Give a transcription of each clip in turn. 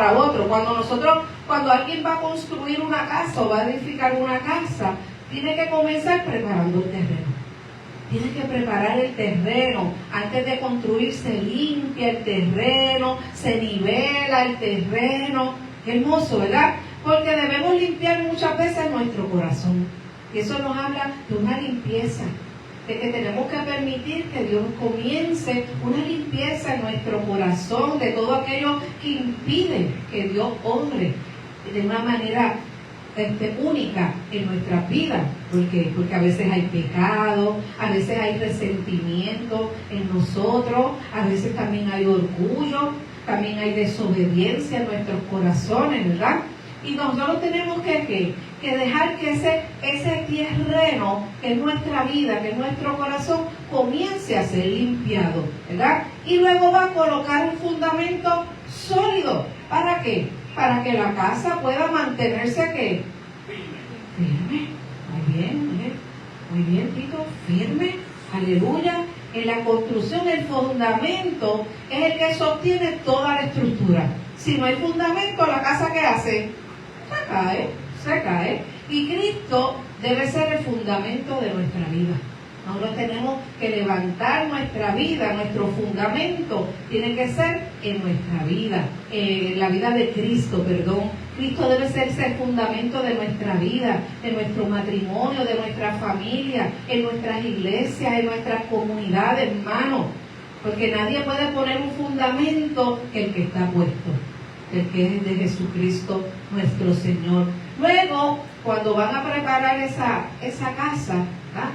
para otro. Cuando alguien va a construir una casa o va a edificar una casa, tiene que comenzar preparando el terreno. Tiene que preparar el terreno. Antes de construir se limpia el terreno, se nivela el terreno. Hermoso, ¿verdad? Porque debemos limpiar muchas veces nuestro corazón. Y eso nos habla de una limpieza. De que tenemos que permitir que Dios comience una limpieza en nuestro corazón de todo aquello que impide que Dios honre de una manera única en nuestras vidas. Porque a veces hay pecado, a veces hay resentimiento en nosotros, a veces también hay orgullo, también hay desobediencia en nuestros corazones, ¿verdad? Y nosotros tenemos que dejar que ese terreno que es nuestra vida, que es nuestro corazón, comience a ser limpiado, ¿verdad? Y luego va a colocar un fundamento sólido. ¿Para qué? Para que la casa pueda mantenerse, ¿qué? Firme. Muy bien, Tito, firme. Aleluya. En la construcción, el fundamento es el que sostiene toda la estructura. Si no hay fundamento, ¿la casa qué hace? Se cae. Y Cristo debe ser el fundamento de nuestra vida. Nosotros tenemos que levantar nuestra vida, nuestro fundamento tiene que ser en nuestra vida, en la vida de Cristo, perdón. Cristo debe ser ese fundamento de nuestra vida, de nuestro matrimonio, de nuestra familia, en nuestras iglesias, en nuestras comunidades, hermanos. Porque nadie puede poner un fundamento que el que está puesto, el que es de Jesucristo nuestro Señor. Luego, cuando van a preparar esa casa, ¿verdad?,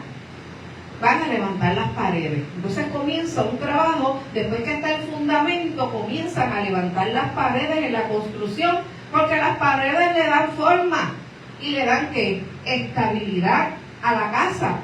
van a levantar las paredes. Entonces comienza un trabajo, después que está el fundamento, comienzan a levantar las paredes en la construcción, porque las paredes le dan forma y le dan, ¿qué?, estabilidad a la casa.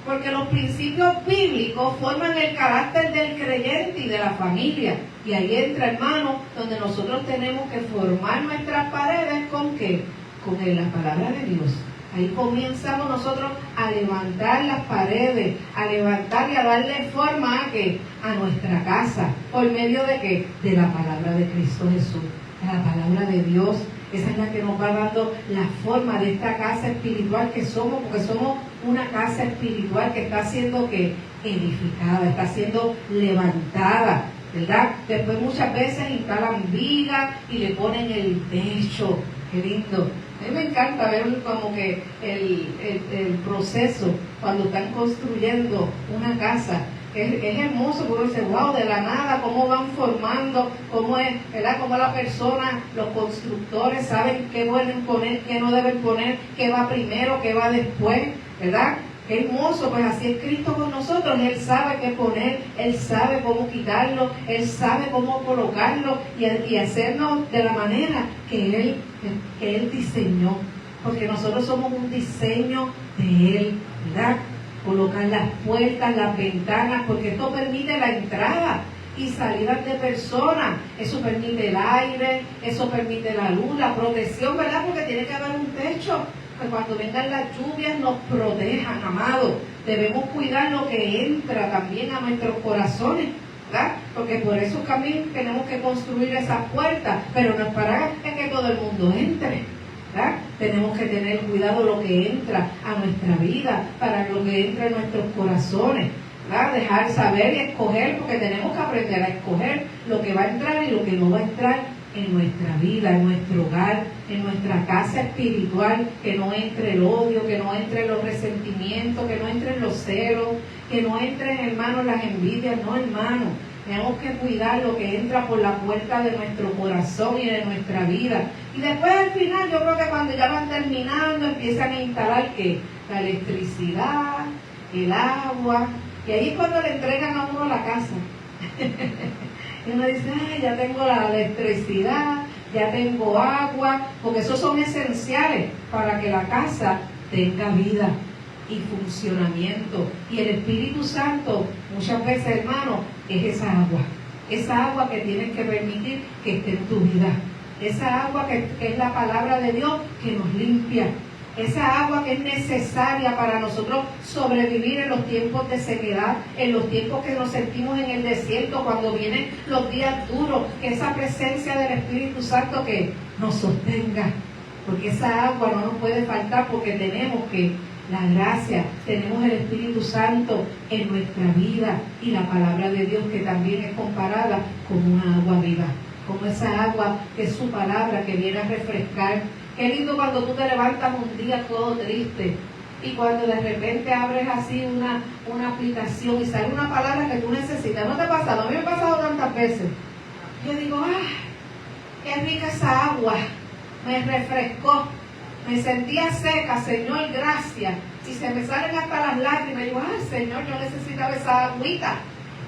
Porque los principios bíblicos forman el carácter del creyente y de la familia. Y ahí entra, hermano, donde nosotros tenemos que formar nuestras paredes ¿con qué? Con la palabra de Dios. Ahí comenzamos nosotros a levantar las paredes, a levantar y a darle forma ¿a qué? A nuestra casa. ¿Por medio de qué? De la palabra de Cristo Jesús, de la palabra de Dios. Esa es la que nos va dando la forma de esta casa espiritual que somos, porque somos una casa espiritual que está siendo ¿qué? Edificada, está siendo levantada, ¿verdad? Después muchas veces instalan vigas y le ponen el techo. Qué lindo. A mí me encanta ver como que el proceso cuando están construyendo una casa. Es hermoso, porque dice, wow, de la nada, cómo van formando, cómo es, ¿verdad? Cómo la persona, los constructores saben qué deben poner, qué no deben poner, qué va primero, qué va después, ¿verdad? Qué hermoso, pues así es Cristo con nosotros. Él sabe qué poner, Él sabe cómo quitarlo, Él sabe cómo colocarlo y hacernos de la manera que Él diseñó. Porque nosotros somos un diseño de Él, ¿verdad? Colocar las puertas, las ventanas, porque esto permite la entrada y salida de personas. Eso permite el aire, eso permite la luz, la protección, ¿verdad? Porque tiene que haber un techo. Que cuando vengan las lluvias nos protejan, amados. Debemos cuidar lo que entra también a nuestros corazones, ¿verdad? Porque por eso también tenemos que construir esas puertas, pero no es para que todo el mundo entre, ¿verdad? Tenemos que tener cuidado lo que entra a nuestra vida, para lo que entra en nuestros corazones, ¿verdad? Dejar saber y escoger, porque tenemos que aprender a escoger lo que va a entrar y lo que no va a entrar en nuestra vida, en nuestro hogar, en nuestra casa espiritual. Que no entre el odio, que no entre los resentimientos, que no entren los celos, que no entren, hermanos, las envidias. No, hermanos, tenemos que cuidar lo que entra por la puerta de nuestro corazón y de nuestra vida. Y después al final, yo creo que cuando ya van terminando, empiezan a instalar ¿qué? La electricidad, el agua, y ahí es cuando le entregan a uno la casa. Y uno dice, ay, ya tengo la electricidad, ya tengo agua, porque esos son esenciales para que la casa tenga vida y funcionamiento. Y el Espíritu Santo, muchas veces, hermano, es esa agua que tienes que permitir que esté en tu vida. Esa agua que es la palabra de Dios, que nos limpia, esa agua que es necesaria para nosotros sobrevivir en los tiempos de sequedad, en los tiempos que nos sentimos en el desierto, cuando vienen los días duros, que esa presencia del Espíritu Santo que nos sostenga, porque esa agua no nos puede faltar, porque tenemos que la gracia, tenemos el Espíritu Santo en nuestra vida y la palabra de Dios que también es comparada como una agua viva, como esa agua que es su palabra que viene a refrescar. Qué lindo cuando tú te levantas un día todo triste y cuando de repente abres así una aplicación y sale una palabra que tú necesitas. ¿No te ha pasado? A mí me ha pasado tantas veces. Yo digo, qué rica esa agua, me refrescó. Me sentía seca, Señor, gracias. Y se me salen hasta las lágrimas. Y digo, Señor, yo necesitaba esa agüita,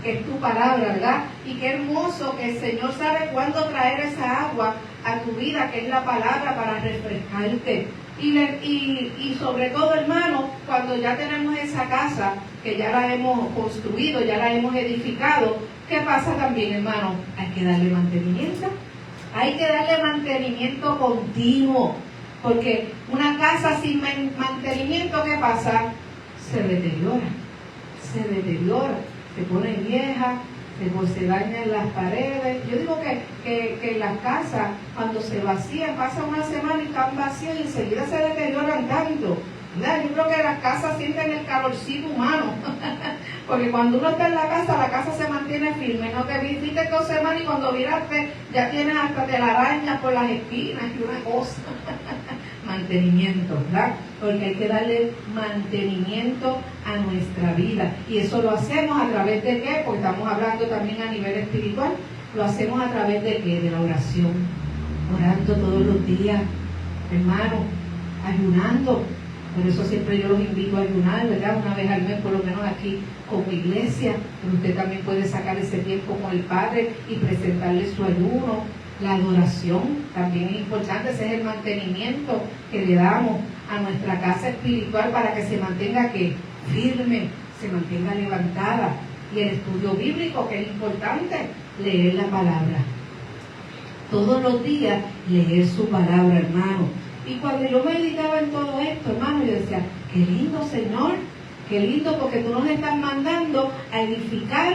que es tu palabra, ¿verdad? Y qué hermoso que el Señor sabe cuándo traer esa agua a tu vida, que es la palabra, para refrescarte. Y sobre todo, hermano, cuando ya tenemos esa casa, que ya la hemos construido, ya la hemos edificado, ¿qué pasa también, hermano? Hay que darle mantenimiento. Hay que darle mantenimiento continuo. Porque una casa sin mantenimiento, ¿qué pasa? Se deteriora, se pone vieja, se dañan las paredes. Yo digo que las casas, cuando se vacían, pasa una semana y están vacías y enseguida se deterioran tanto. ¿Verdad? Yo creo que las casas sienten el calorcito humano, porque cuando uno está en la casa se mantiene firme. No te visite 2 semanas y cuando viraste ya tienes hasta telarañas por las esquinas y una cosa. Mantenimiento, ¿verdad? Porque hay que darle mantenimiento a nuestra vida. Y eso lo hacemos a través de ¿qué? Porque estamos hablando también a nivel espiritual. Lo hacemos a través de ¿qué? De la oración. Orando todos los días, hermano, ayunando. Por eso siempre yo los invito a ayunar, ¿verdad? Una vez al mes, por lo menos aquí como iglesia. Pero usted también puede sacar ese tiempo con el Padre y presentarle su ayuno. La adoración también es importante, ese es el mantenimiento que le damos a nuestra casa espiritual para que se mantenga firme, se mantenga levantada. Y el estudio bíblico, que es importante, leer la palabra. Todos los días leer su palabra, hermano. Y cuando yo meditaba en todo esto, hermano, yo decía, qué lindo, Señor, qué lindo, porque tú nos estás mandando a edificar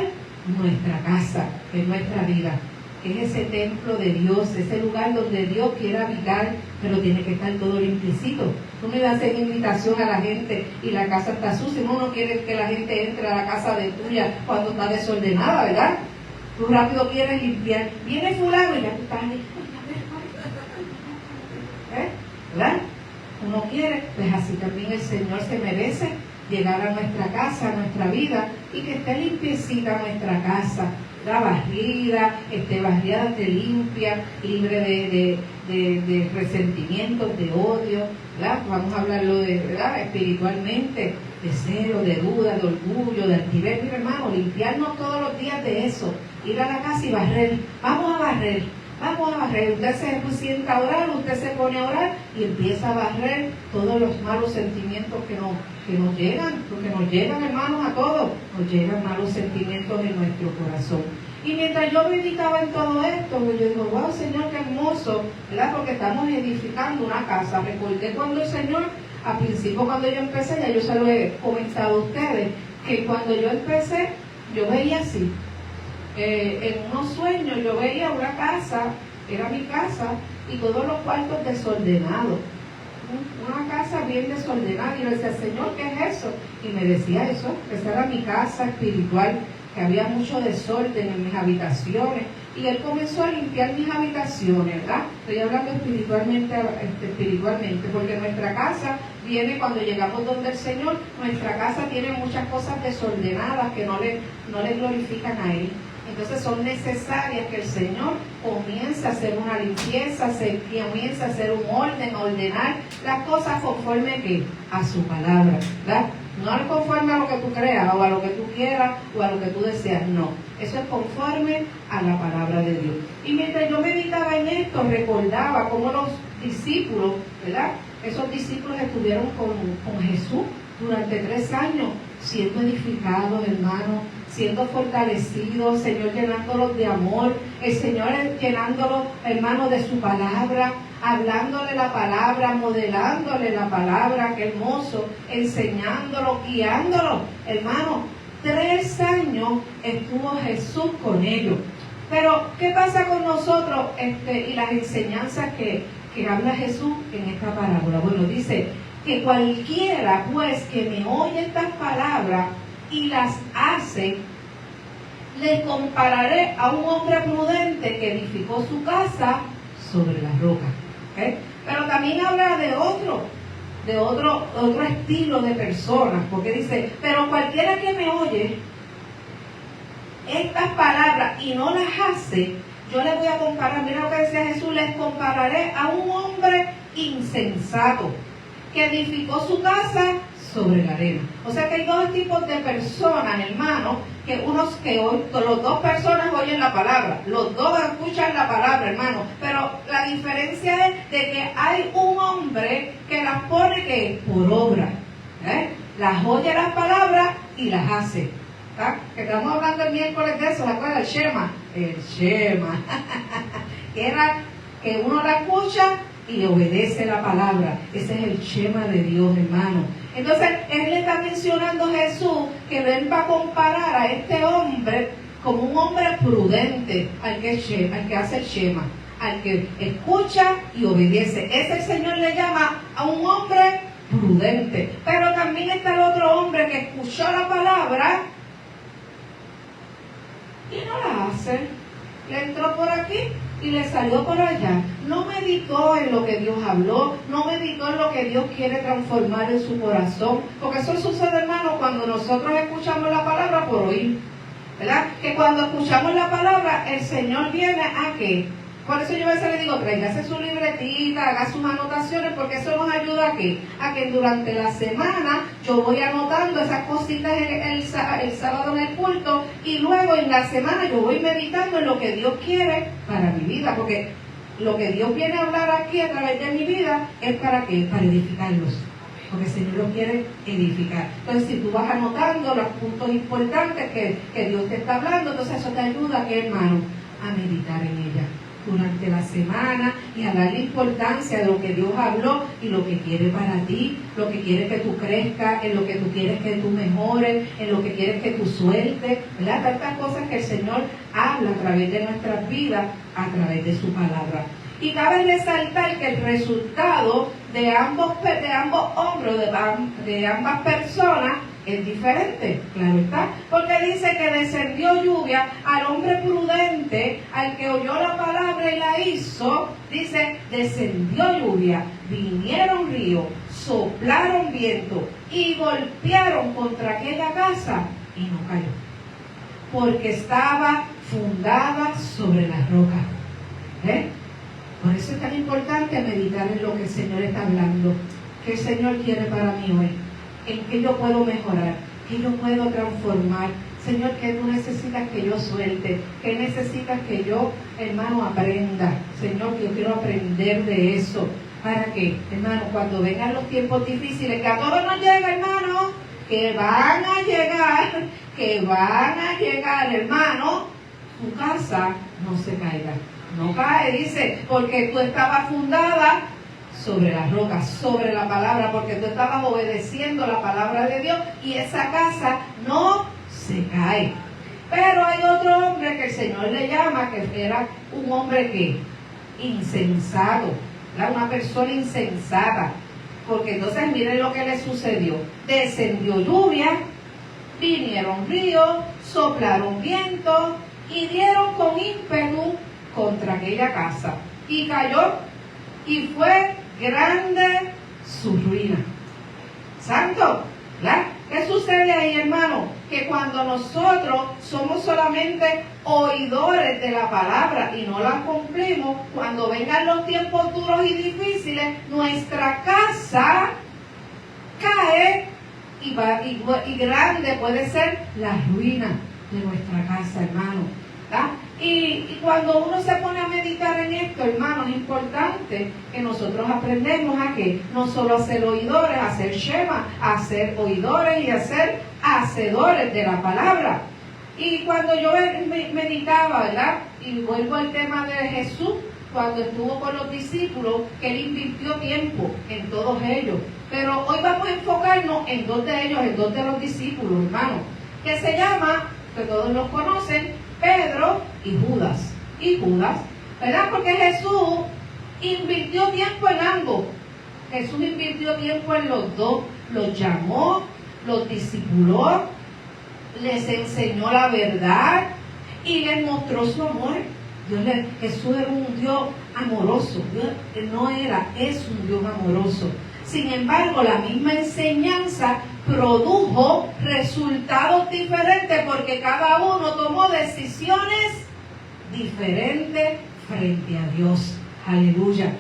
nuestra casa, en nuestra vida. Es ese templo de Dios, ese lugar donde Dios quiere habitar, pero tiene que estar todo limpiecito. Tú no ibas a hacer invitación a la gente y la casa está sucia. Uno no quiere que la gente entre a la casa de tuya cuando está desordenada, ¿verdad? Tú rápido quieres limpiar. Viene fulano y ya tú estás ahí. ¿Verdad? Uno quiere, pues así también el Señor se merece llegar a nuestra casa, a nuestra vida, y que esté limpiecita nuestra casa. La barrida, esté barriada, esté limpia, libre de resentimientos, de odio, ¿verdad? Vamos a hablarlo ¿verdad? Espiritualmente, de celo, de duda, de orgullo, de altivez. Mira, hermano, limpiarnos todos los días de eso, ir a la casa y barrer. Vamos a barrer. Usted se sienta a orar, usted se pone a orar y empieza a barrer todos los malos sentimientos que nos llegan, porque nos llegan, hermanos, a todos, nos llegan malos sentimientos en nuestro corazón. Y mientras yo meditaba en todo esto, yo digo, wow, Señor, qué hermoso, ¿verdad? Porque estamos edificando una casa. Recordé cuando el Señor, al principio cuando yo empecé, ya yo se lo he comentado a ustedes, que cuando yo empecé, yo veía así. En unos sueños yo veía una casa, era mi casa, y todos los cuartos desordenados. Una casa bien desordenada. Y yo decía, Señor, ¿qué es eso? Y me decía eso, que esa era mi casa espiritual, que había mucho desorden en mis habitaciones. Y Él comenzó a limpiar mis habitaciones, ¿verdad? Estoy hablando espiritualmente, porque nuestra casa viene cuando llegamos donde el Señor, nuestra casa tiene muchas cosas desordenadas que no le glorifican a Él. Entonces son necesarias que el Señor comience a hacer una limpieza, comience a hacer un orden, a ordenar las cosas conforme a su palabra, ¿verdad? No conforme a lo que tú creas, o a lo que tú quieras, o a lo que tú deseas, no. Eso es conforme a la palabra de Dios. Y mientras yo meditaba en esto, recordaba cómo los discípulos, ¿verdad? Esos discípulos estuvieron con Jesús durante 3 años, siendo edificados, hermanos, siendo fortalecidos, Señor llenándolos de amor, el Señor llenándolos, hermanos, de su palabra, hablándole la palabra, modelándole la palabra, qué hermoso, enseñándolo, guiándolo, hermano. 3 años estuvo Jesús con ellos. Pero, ¿qué pasa con nosotros y las enseñanzas que habla Jesús en esta parábola? Bueno, dice que cualquiera, pues, que me oye estas palabras y las hace, le compararé a un hombre prudente que edificó su casa sobre la roca. ¿Okay? Pero también habla de otro estilo de personas, porque dice, pero cualquiera que me oye estas palabras y no las hace, yo les voy a comparar, mira lo que decía Jesús, les compararé a un hombre insensato que edificó su casa sobre la arena. O sea que hay 2 tipos de personas, hermanos, los 2 personas oyen la palabra, los 2 escuchan la palabra, hermano, pero la diferencia es de que hay un hombre que las pone que por obra, las oye las palabras y las hace. Que estamos hablando el miércoles de eso, ¿se acuerdan? El Shema, que era que uno la escucha y obedece la palabra. Ese es el Shema de Dios, hermano. Entonces, él le está mencionando a Jesús que él va a comparar a este hombre como un hombre prudente, al que hace el Shema, al que escucha y obedece. Ese el Señor le llama a un hombre prudente. Pero también está el otro hombre que escuchó la palabra y no la hace. Le entró por aquí y le salió por allá. No meditó en lo que Dios habló, no meditó en lo que Dios quiere transformar en su corazón, porque eso sucede, hermano, cuando nosotros escuchamos la palabra por oír, ¿verdad? Que cuando escuchamos la palabra, el Señor viene a ¿qué? Por eso yo a veces le digo, tráigase su libretita, haga sus anotaciones, porque eso nos ayuda a ¿qué? A que durante la semana yo voy anotando esas cositas el sábado en el culto, y luego en la semana yo voy meditando en lo que Dios quiere para mi vida, porque lo que Dios viene a hablar aquí a través de mi vida es para ¿qué? Para edificarlos, porque el Señor los quiere edificar. Entonces, si tú vas anotando los puntos importantes que Dios te está hablando, entonces eso te ayuda, ¿qué, hermano? A meditar en ella durante la semana y a darle importancia de lo que Dios habló y lo que quiere para ti, lo que quiere que tú crezcas, en lo que tú quieres que tú mejores, en lo que quieres que tú sueltes, ¿verdad? Tantas cosas que el Señor habla a través de nuestras vidas, a través de su palabra. Y cabe resaltar que el resultado de ambos hombres, de ambas personas, es diferente, claro está, porque dice que descendió lluvia al hombre prudente, al que oyó la palabra y la hizo, dice, descendió lluvia, vinieron ríos, soplaron viento y golpearon contra aquella casa y no cayó, porque estaba fundada sobre la roca. Por eso es tan importante meditar en lo que el Señor está hablando, que el Señor quiere para mí hoy, en qué yo puedo mejorar, qué yo puedo transformar. Señor, ¿qué tú necesitas que yo suelte? ¿Qué necesitas que yo, hermano, aprenda? Señor, yo quiero aprender de eso. ¿Para qué? Hermano, cuando vengan los tiempos difíciles, que a todos nos llega, hermano, que van a llegar, hermano, tu casa no se caiga. No cae, dice, porque tú estabas fundada sobre las rocas, sobre la palabra, porque tú estabas obedeciendo la palabra de Dios y esa casa no se cae. Pero hay otro hombre que el Señor le llama, que era un hombre que insensato, ¿verdad? Una persona insensata, porque entonces miren lo que le sucedió. Descendió lluvia, vinieron ríos, soplaron viento y dieron con ímpetu contra aquella casa y cayó y fue grande su ruina. Santo, ¿verdad? ¿Qué sucede ahí, hermano? Que cuando nosotros somos solamente oidores de la palabra y no la cumplimos, cuando vengan los tiempos duros y difíciles, nuestra casa cae y grande puede ser la ruina de nuestra casa, hermano. ¿Verdad? Y cuando uno se pone a meditar en esto, hermano, es importante que nosotros aprendemos a que no solo a ser oidores, a ser shema, a ser oidores y a ser hacedores de la palabra. Y cuando yo meditaba, ¿verdad? Y vuelvo al tema de Jesús, cuando estuvo con los discípulos, que Él invirtió tiempo en todos ellos. Pero hoy vamos a enfocarnos en dos de ellos, en dos de los discípulos, hermano, que se llama, que todos los conocen, Pedro y Judas. Y Judas, ¿verdad? Porque Jesús invirtió tiempo en ambos. Jesús invirtió tiempo en los dos, los llamó, los discipuló, les enseñó la verdad y les mostró su amor. Jesús era un Dios amoroso. Es un Dios amoroso. Sin embargo, la misma enseñanza produjo resultados diferentes porque cada uno tomó decisiones diferentes frente a Dios. Aleluya.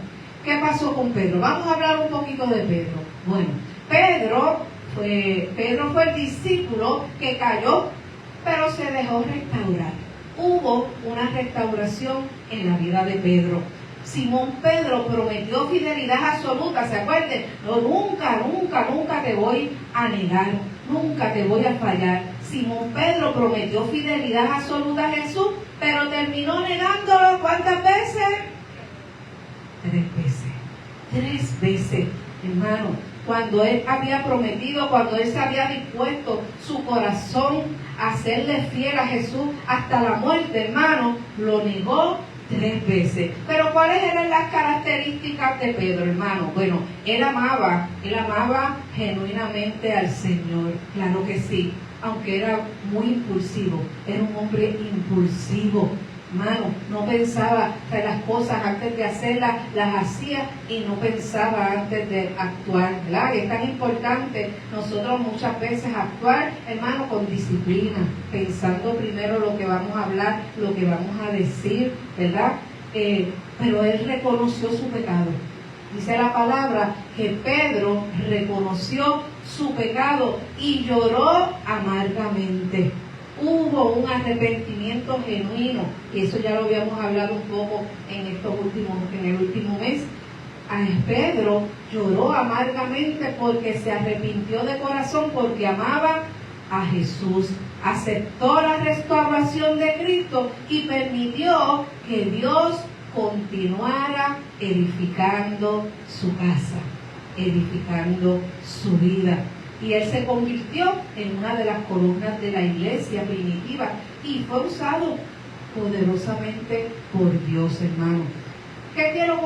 ¿Qué pasó con Pedro? Vamos a hablar un poquito de Pedro. Bueno, Pedro fue el discípulo que cayó, pero se dejó restaurar. Hubo una restauración en la vida de Pedro. Simón Pedro prometió fidelidad absoluta, ¿se acuerdan? No, nunca te voy a negar, nunca te voy a fallar. Simón Pedro prometió fidelidad absoluta a Jesús, pero terminó negándolo, ¿cuántas veces? 3 veces. 3 veces, hermano. Cuando él había prometido, cuando él se había dispuesto su corazón a serle fiel a Jesús hasta la muerte, hermano, lo negó 3 veces. Pero ¿cuáles eran las características de Pedro, hermano? Bueno, él amaba genuinamente al Señor, claro que sí, aunque era muy impulsivo, era un hombre impulsivo. Hermano, no pensaba que las cosas antes de hacerlas, las hacía y no pensaba antes de actuar, ¿verdad? Y es tan importante nosotros muchas veces actuar, hermano, con disciplina, pensando primero lo que vamos a hablar, lo que vamos a decir, ¿verdad? Pero él reconoció su pecado. Dice la palabra que Pedro reconoció su pecado y lloró amargamente. Hubo un arrepentimiento genuino, y eso ya lo habíamos hablado un poco en el último mes. Pedro lloró amargamente porque se arrepintió de corazón, porque amaba a Jesús, aceptó la restauración de Cristo y permitió que Dios continuara edificando su casa, edificando su vida. Y él se convirtió en una de las columnas de la iglesia primitiva y fue usado poderosamente por Dios, hermano. ¿Qué quiero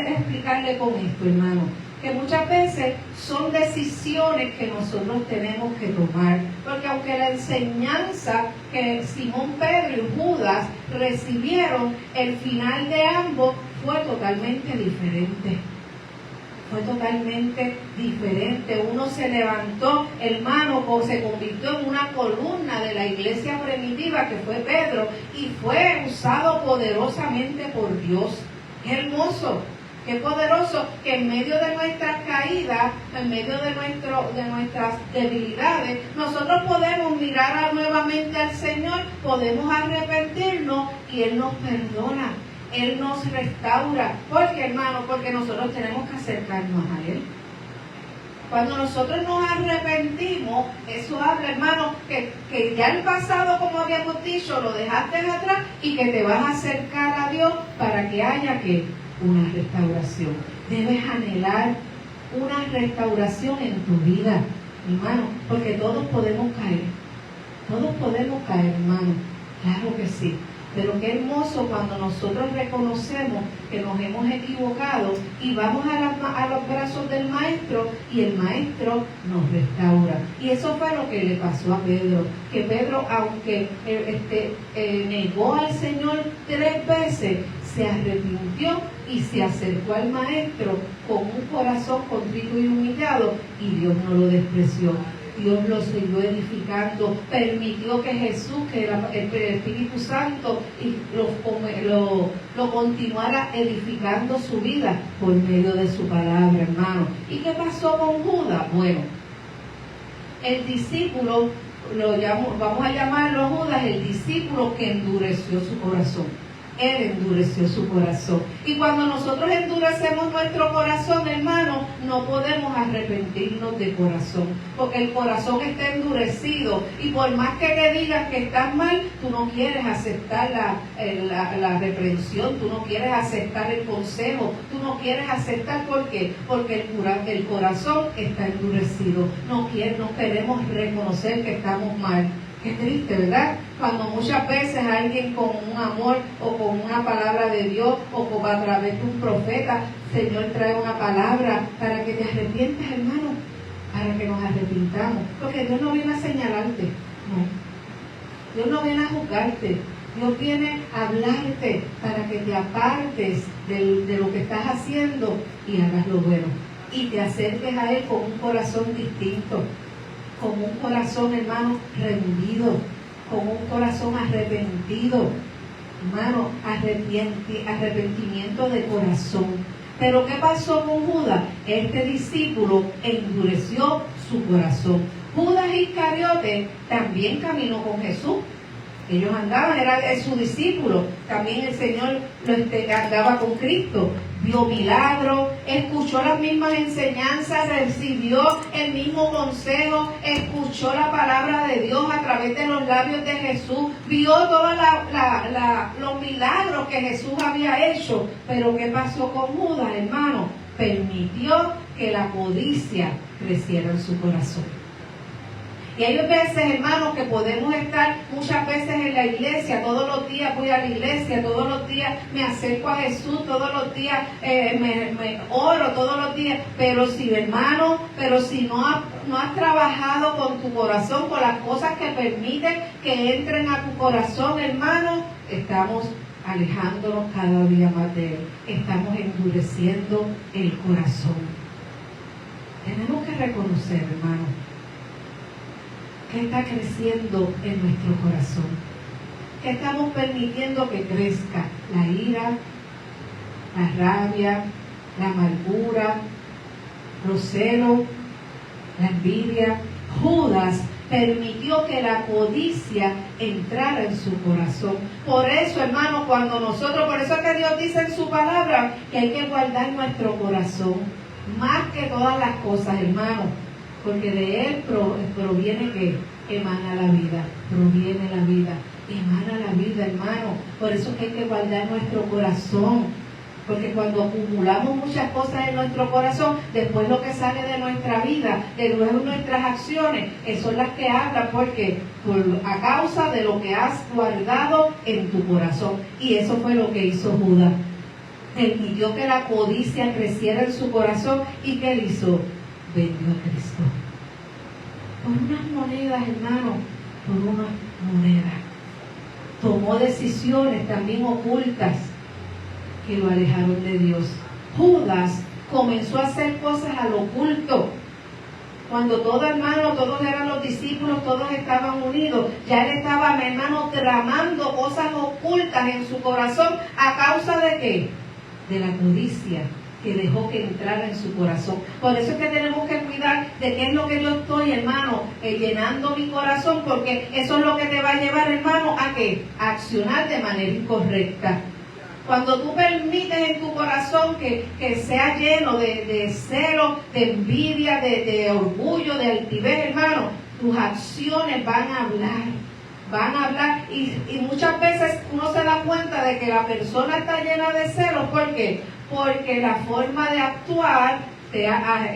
explicarle con esto, hermano? Que muchas veces son decisiones que nosotros tenemos que tomar, porque aunque la enseñanza que Simón Pedro y Judas recibieron, el final de ambos fue totalmente diferente. Fue totalmente diferente. Uno se levantó, hermano, o se convirtió en una columna de la iglesia primitiva, que fue Pedro, y fue usado poderosamente por Dios. ¡Qué hermoso! ¡Qué poderoso! Que en medio de nuestras caídas, en medio de nuestras debilidades, nosotros podemos mirar nuevamente al Señor, podemos arrepentirnos y Él nos perdona. Él nos restaura. ¿Por qué, hermano? Porque nosotros tenemos que acercarnos a Él. Cuando nosotros nos arrepentimos, eso habla, hermano, que ya el pasado, como habíamos dicho, lo dejaste atrás y que te vas a acercar a Dios para que haya una restauración. Debes anhelar una restauración en tu vida, hermano, porque todos podemos caer. Todos podemos caer, hermano. Claro que sí. Pero qué hermoso cuando nosotros reconocemos que nos hemos equivocado y vamos a los brazos del Maestro y el Maestro nos restaura. Y eso fue lo que le pasó a Pedro. Que Pedro, aunque negó al Señor 3 veces, se arrepintió y se acercó al Maestro con un corazón contrito y humillado, y Dios no lo despreció. Dios lo siguió edificando, permitió que Jesús, que era el Espíritu Santo, lo continuara edificando su vida por medio de su palabra, hermano. ¿Y qué pasó con Judas? Bueno, el discípulo vamos a llamarlo Judas, el discípulo que endureció su corazón. Él endureció su corazón. Y cuando nosotros endurecemos nuestro corazón, hermano, no podemos arrepentirnos de corazón, porque el corazón está endurecido. Y por más que te digan que estás mal, tú no quieres aceptar la reprensión, tú no quieres aceptar el consejo, tú no quieres aceptar. ¿Por qué? Porque el corazón está endurecido. No queremos reconocer que estamos mal. Qué triste, ¿verdad? Cuando muchas veces alguien con un amor o con una palabra de Dios o a través de un profeta, Señor trae una palabra para que te arrepientas, hermano, para que nos arrepintamos. Porque Dios no viene a señalarte, no. Dios no viene a juzgarte. Dios viene a hablarte para que te apartes de lo que estás haciendo y hagas lo bueno. Y te acerques a Él con un corazón distinto. Con un corazón, hermano, rendido, con un corazón arrepentido, hermano, arrepentimiento de corazón. Pero ¿qué pasó con Judas? Este discípulo endureció su corazón. Judas Iscariote también caminó con Jesús. Ellos andaban, era su discípulo. También el Señor andaba con Cristo. Vio milagros, escuchó las mismas enseñanzas, recibió el mismo consejo, escuchó la palabra de Dios a través de los labios de Jesús, vio todos los milagros que Jesús había hecho. Pero ¿qué pasó con Judas, hermano? Permitió que la codicia creciera en su corazón. Y hay veces, hermanos, que podemos estar muchas veces en la iglesia, todos los días voy a la iglesia, todos los días me acerco a Jesús, todos los días me oro, todos los días, pero si, hermano, no has trabajado con tu corazón, con las cosas que permiten que entren a tu corazón, hermano, estamos alejándonos cada día más de Él, estamos endureciendo el corazón. Tenemos que reconocer, hermano, ¿qué está creciendo en nuestro corazón? ¿Qué estamos permitiendo que crezca? La ira, la rabia, la amargura, los celos, la envidia. Judas permitió que la codicia entrara en su corazón. Por eso, hermano, por eso es que Dios dice en su palabra que hay que guardar nuestro corazón más que todas las cosas, hermano. Porque de Él proviene que emana la vida, proviene la vida, emana la vida, hermano. Por eso es que hay que guardar nuestro corazón. Porque cuando acumulamos muchas cosas en nuestro corazón, después lo que sale de nuestra vida, de nuestras acciones, son las que hablan, porque a causa de lo que has guardado en tu corazón. Y eso fue lo que hizo Judas. Permitió que la codicia creciera en su corazón. ¿Y qué hizo? Vendió a Cristo por unas monedas, hermano, por unas monedas. Tomó decisiones también ocultas que lo alejaron de Dios. Judas comenzó a hacer cosas al oculto. Cuando todos eran los discípulos, todos estaban unidos, ya él estaba, hermano, tramando cosas ocultas en su corazón. ¿A causa de qué? De la codicia que dejó que entrara en su corazón. Por eso es que tenemos que cuidar de qué es lo que yo estoy, hermano, llenando mi corazón, porque eso es lo que te va a llevar, hermano, ¿a qué? A accionar de manera incorrecta. Cuando tú permites en tu corazón que sea lleno de celo, de envidia, de orgullo, de altivez, hermano, tus acciones van a hablar y muchas veces uno se da cuenta de que la persona está llena de celos. ¿Por qué? Porque la forma de actuar te habla,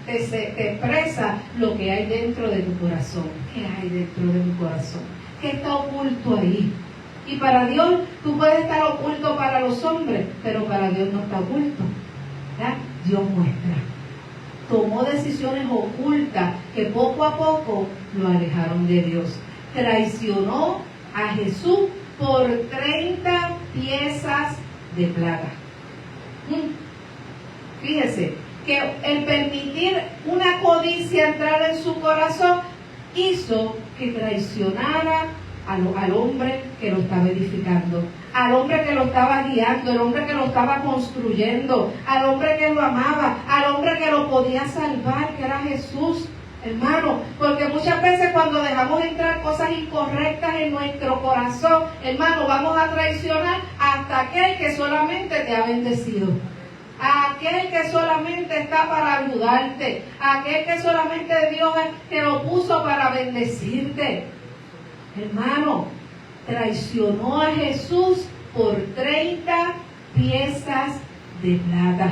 te expresa lo que hay dentro de tu corazón. ¿Qué hay dentro de mi corazón? ¿Qué está oculto ahí? Y para Dios, tú puedes estar oculto para los hombres, pero para Dios no está oculto. ¿Ya? Dios muestra. Tomó decisiones ocultas que poco a poco lo alejaron de Dios. Traicionó a Jesús por 30 piezas de plata. Fíjese que el permitir una codicia entrar en su corazón hizo que traicionara al hombre que lo estaba edificando, al hombre que lo estaba guiando, al hombre que lo estaba construyendo, al hombre que lo amaba, al hombre que lo podía salvar, que era Jesús. Hermano, porque muchas veces cuando dejamos entrar cosas incorrectas en nuestro corazón, hermano, vamos a traicionar hasta aquel que solamente te ha bendecido. A aquel que solamente está para ayudarte, a aquel que solamente Dios te lo puso para bendecirte. Hermano, traicionó a Jesús por 30 piezas de plata.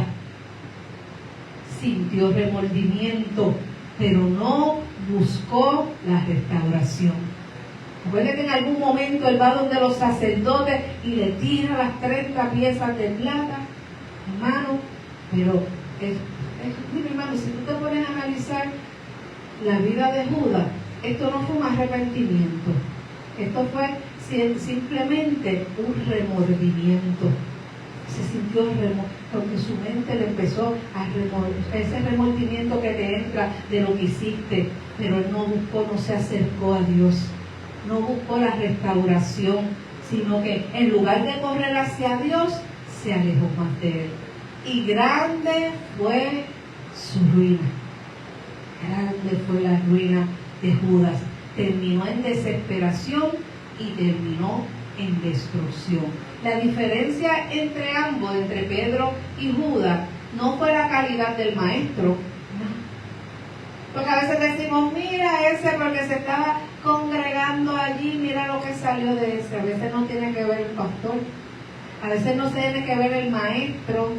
Sintió remordimiento, pero no buscó la restauración. Recuerde que en algún momento él va donde los sacerdotes y le tira las 30 piezas de plata. Hermano, pero mira, hermano, si tú te pones a analizar la vida de Judas, esto no fue un arrepentimiento, esto fue simplemente un remordimiento. Se sintió porque su mente le empezó a ese remordimiento que te entra de lo que hiciste, pero él no buscó, no se acercó a Dios, no buscó la restauración, sino que en lugar de correr hacia Dios, se alejó más de él. Y grande fue su ruina. Grande fue la ruina de Judas. Terminó en desesperación y terminó en destrucción. La diferencia entre ambos, entre Pedro y Judas, no fue la calidad del maestro. No. Porque a veces decimos, mira ese porque se estaba congregando allí, mira lo que salió de ese. A veces no tiene que ver el pastor. A veces no se tiene que ver el maestro.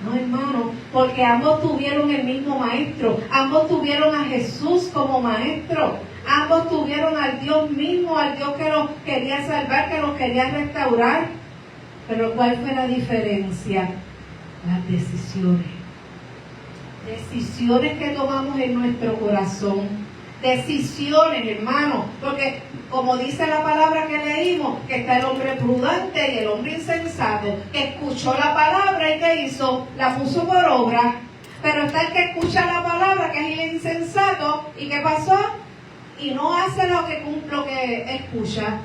No, hermano, porque ambos tuvieron el mismo maestro. Ambos tuvieron a Jesús como maestro. Ambos tuvieron al Dios mismo, al Dios que los quería salvar, que los quería restaurar. Pero ¿cuál fue la diferencia? Las decisiones. Decisiones que tomamos en nuestro corazón. Decisiones, hermano, porque como dice la palabra que leímos, que está el hombre prudente y el hombre insensato, que escuchó la palabra y que hizo, la puso por obra. Pero está el que escucha la palabra, que es el insensato, ¿y qué pasó? Y no hace lo que escucha.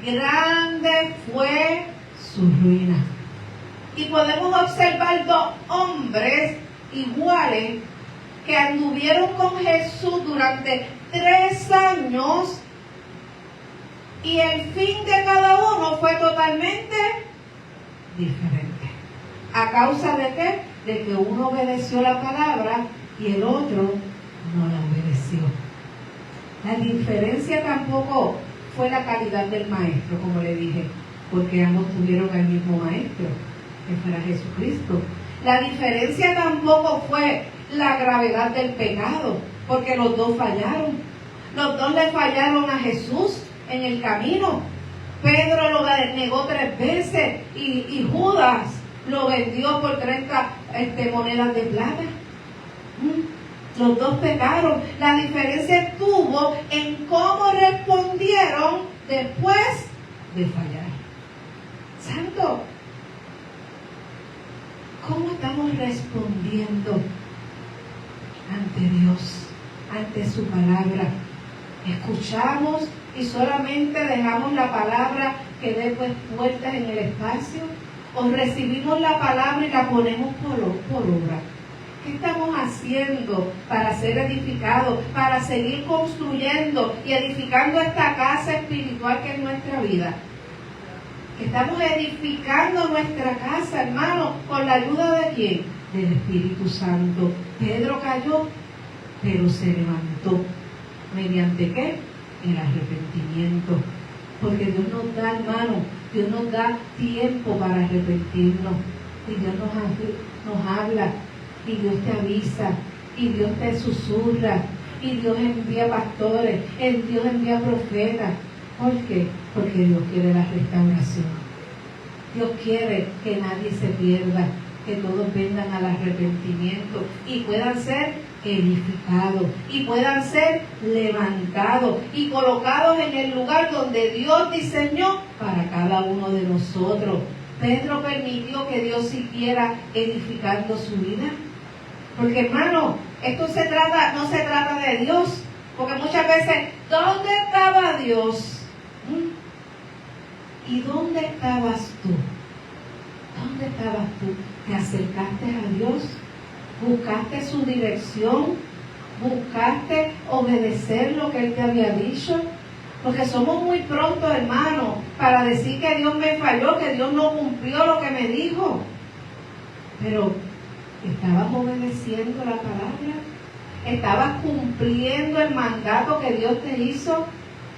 Grande fue su ruina. Y podemos observar dos hombres iguales que anduvieron con Jesús durante 3 años y el fin de cada uno fue totalmente diferente. ¿A causa de qué? De que uno obedeció la palabra y el otro no la obedeció. La diferencia tampoco fue la calidad del maestro, como le dije, porque ambos tuvieron el mismo maestro, que fuera Jesucristo. La diferencia tampoco fue la gravedad del pecado, porque los dos fallaron. Los dos le fallaron a Jesús en el camino. Pedro lo negó 3 veces y Judas lo vendió por 30 monedas de plata. Los dos pecaron. La diferencia estuvo en cómo respondieron después de fallar. Santo, ¿cómo estamos respondiendo ante Dios, ante su palabra? ¿Escuchamos y solamente dejamos la palabra que dé pues puertas en el espacio? ¿O recibimos la palabra y la ponemos por obra? ¿Qué estamos haciendo para ser edificados, para seguir construyendo y edificando esta casa espiritual que es nuestra vida? Estamos edificando nuestra casa, hermano, con la ayuda de ¿quién? Del Espíritu Santo. Pedro cayó, pero se levantó. ¿Mediante qué? El arrepentimiento. Porque Dios nos da, hermano, Dios nos da tiempo para arrepentirnos. Y Dios nos habla, y Dios te avisa, y Dios te susurra, y Dios envía pastores, Dios envía profetas. ¿Por qué? Porque Dios quiere la restauración. Dios quiere que nadie se pierda, que todos vengan al arrepentimiento y puedan ser edificados y puedan ser levantados y colocados en el lugar donde Dios diseñó para cada uno de nosotros. Pedro permitió que Dios siguiera edificando su vida. Porque, hermano, esto no se trata de Dios. Porque muchas veces, ¿dónde estaba Dios? ¿Y dónde estabas tú? ¿Dónde estabas tú? ¿Te acercaste a Dios? ¿Buscaste su dirección? ¿Buscaste obedecer lo que Él te había dicho? Porque somos muy prontos, hermano, para decir que Dios me falló, que Dios no cumplió lo que me dijo. Pero, ¿estabas obedeciendo la palabra? ¿Estabas cumpliendo el mandato que Dios te hizo?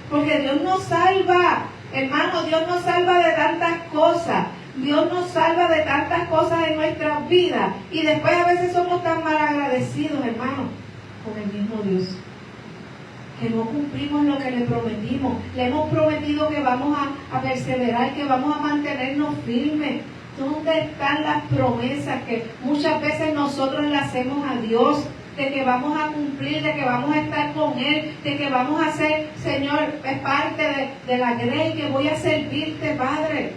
Porque Dios nos salva, hermano, Dios nos salva de tantas cosas. Dios nos salva de tantas cosas en nuestras vidas. Y después a veces somos tan mal agradecidos, hermano, con el mismo Dios, que no cumplimos lo que le prometimos. Le hemos prometido que vamos a perseverar, que vamos a mantenernos firmes. ¿Dónde están las promesas que muchas veces nosotros le hacemos a Dios? De que vamos a cumplir, de que vamos a estar con Él, de que vamos a ser, Señor, es parte de la grey, que voy a servirte, Padre.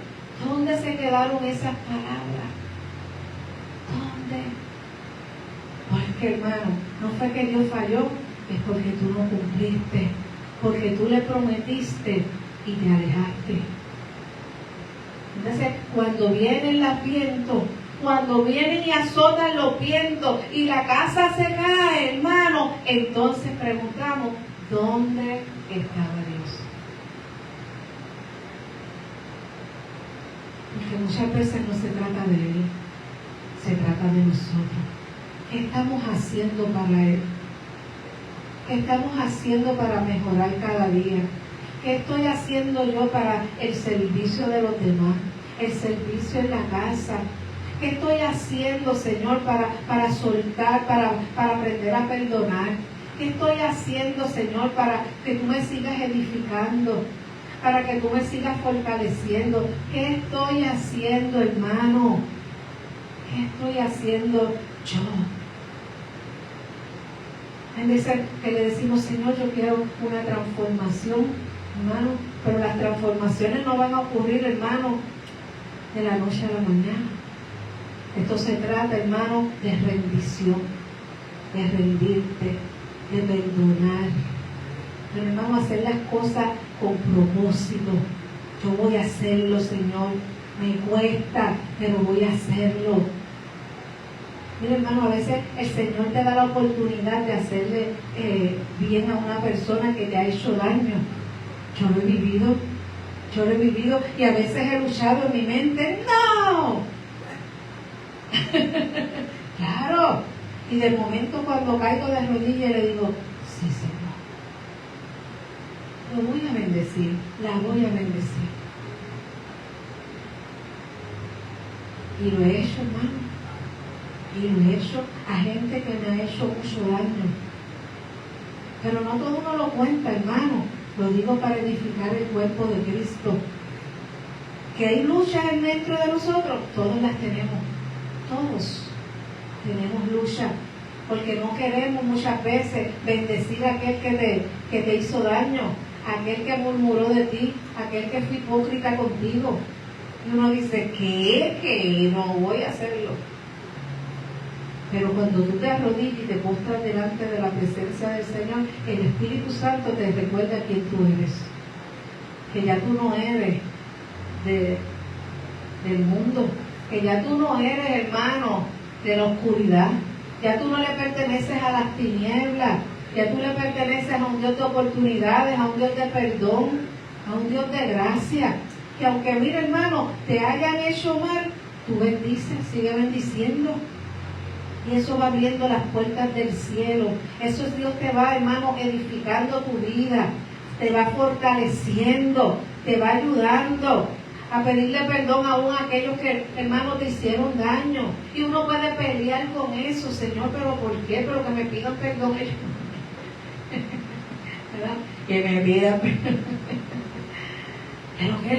¿Dónde se quedaron esas palabras? ¿Dónde? Porque, hermano, no fue que Dios falló, es porque tú no cumpliste, porque tú le prometiste y te alejaste. Entonces, cuando vienen los vientos, cuando vienen y azotan los vientos y la casa se cae, hermano, entonces preguntamos, ¿dónde estaba Dios? Porque muchas veces no se trata de Él, se trata de nosotros. ¿Qué estamos haciendo para Él? ¿Qué estamos haciendo para mejorar cada día? ¿Qué estoy haciendo yo para el servicio de los demás? El servicio en la casa. ¿Qué estoy haciendo, Señor, para soltar, para aprender a perdonar? ¿Qué estoy haciendo, Señor, para que tú me sigas edificando? Para que tú me sigas fortaleciendo. ¿Qué estoy haciendo, hermano? ¿Qué estoy haciendo yo? Hay veces que le decimos, Señor, yo quiero una transformación, hermano, pero las transformaciones no van a ocurrir, hermano, de la noche a la mañana. Esto se trata, hermano, de rendición, de rendirte, de perdonar. Pero, hermano, hacer las cosas con propósito. Yo voy a hacerlo, Señor. Me cuesta, pero voy a hacerlo. Mira, hermano, a veces el Señor te da la oportunidad de hacerle bien a una persona que te ha hecho daño. Yo lo he vivido y a veces he luchado en mi mente, ¡no! Claro. Y de momento cuando caigo de rodillas le digo, sí, Señor, lo voy a bendecir, la voy a bendecir. Y lo he hecho, hermano. Y lo he hecho a gente que me ha hecho mucho daño. Pero no todo uno lo cuenta, hermano. Lo digo para edificar el cuerpo de Cristo. Que hay luchas dentro de nosotros, todos las tenemos. Todos tenemos lucha. Porque no queremos muchas veces bendecir a aquel que te hizo daño, aquel que murmuró de ti, aquel que fue hipócrita contigo. Y uno dice, ¿qué? Que no voy a hacerlo. Pero cuando tú te arrodillas y te postras delante de la presencia del Señor, el Espíritu Santo te recuerda quién tú eres. Que ya tú no eres del mundo. Que ya tú no eres, hermano, de la oscuridad. Ya tú no le perteneces a las tinieblas. Ya tú le perteneces a un Dios de oportunidades, a un Dios de perdón, a un Dios de gracia. Que aunque, mira, hermano, te hayan hecho mal, tú bendices, sigue bendiciendo. Y eso va abriendo las puertas del cielo. Eso es Dios te va, hermano, edificando tu vida. Te va fortaleciendo. Te va ayudando a pedirle perdón aún a aquellos que, hermano, te hicieron daño. Y uno puede pelear con eso. Señor, ¿pero por qué? Pero que me pidan perdón ellos. ¿Verdad? Que me pidan perdón. Pero qué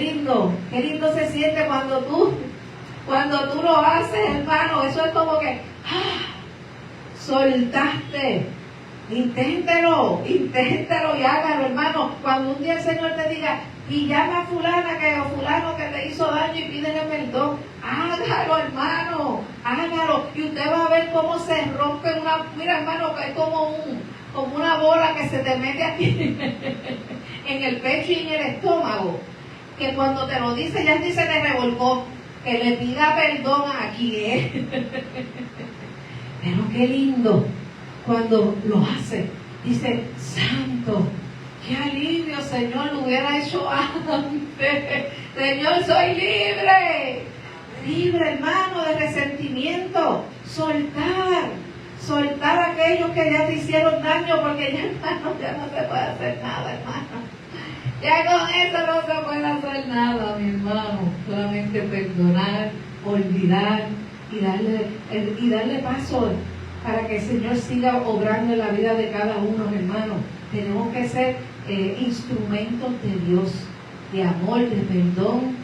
lindo se siente cuando tú lo haces, hermano. Eso es como que soltaste. Inténtelo y hágalo, hermano. Cuando un día el Señor te diga, y llama a fulana o fulano que te hizo daño y pídele perdón, hágalo, hermano, hágalo. Y usted va a ver cómo se rompe mira, hermano, que es como una bola que se te mete aquí en el pecho y en el estómago, que cuando te lo dice ya se te revolcó. Que le pida perdón a quien. Pero qué lindo cuando lo hace, dice, santo, qué alivio, Señor, lo hubiera hecho antes. Señor, soy libre. Libre, hermano, de resentimiento. Soltar a aquellos que ya te hicieron daño, porque ya, hermano, ya no se puede hacer nada, hermano. Ya con eso no se puede hacer nada, mi hermano. Solamente perdonar, olvidar y darle paso para que el Señor siga obrando en la vida de cada uno, hermano. Tenemos que ser instrumentos de Dios, de amor, de perdón.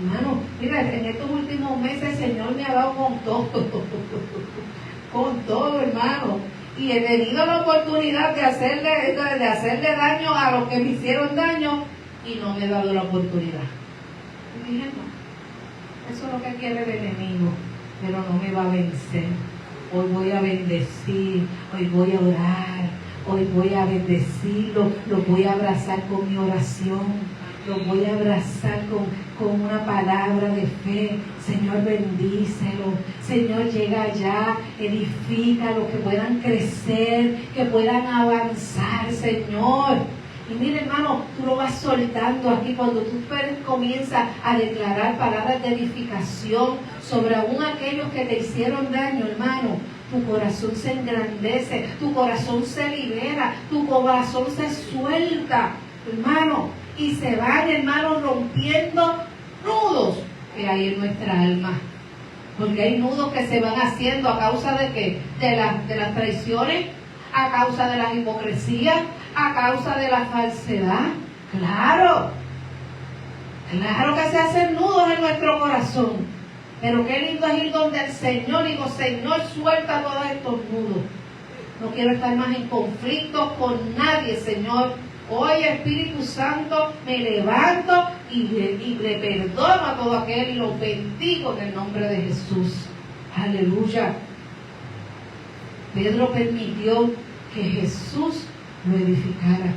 Hermano, mira, en estos últimos meses el Señor me ha dado con todo, con todo, hermano. Y he tenido la oportunidad de hacerle daño a los que me hicieron daño y no me he dado la oportunidad. Y dije, no, eso es lo que quiere el enemigo, pero no me va a vencer. Hoy voy a bendecir, hoy voy a orar, hoy voy a bendecirlo, lo voy a abrazar con mi oración. Lo voy a abrazar con una palabra de fe. Señor, bendícelo. Señor, llega allá, edifícalo, que puedan crecer, que puedan avanzar, Señor. Y mire, hermano, tú lo vas soltando aquí cuando tú comienzas a declarar palabras de edificación sobre aún aquellos que te hicieron daño, hermano. Tu corazón se engrandece, tu corazón se libera, tu corazón se suelta, hermano. Y se van, hermanos, rompiendo nudos que hay en nuestra alma. Porque hay nudos que se van haciendo a causa de ¿qué? De las traiciones, a causa de las hipocresías, a causa de la falsedad. Claro que se hacen nudos en nuestro corazón. Pero qué lindo es ir donde el Señor, digo, Señor, suelta todos estos nudos. No quiero estar más en conflicto con nadie, Señor. Hoy, Espíritu Santo, me levanto y le perdono a todo aquel y lo bendigo en el nombre de Jesús. Aleluya. Pedro permitió que Jesús lo edificara,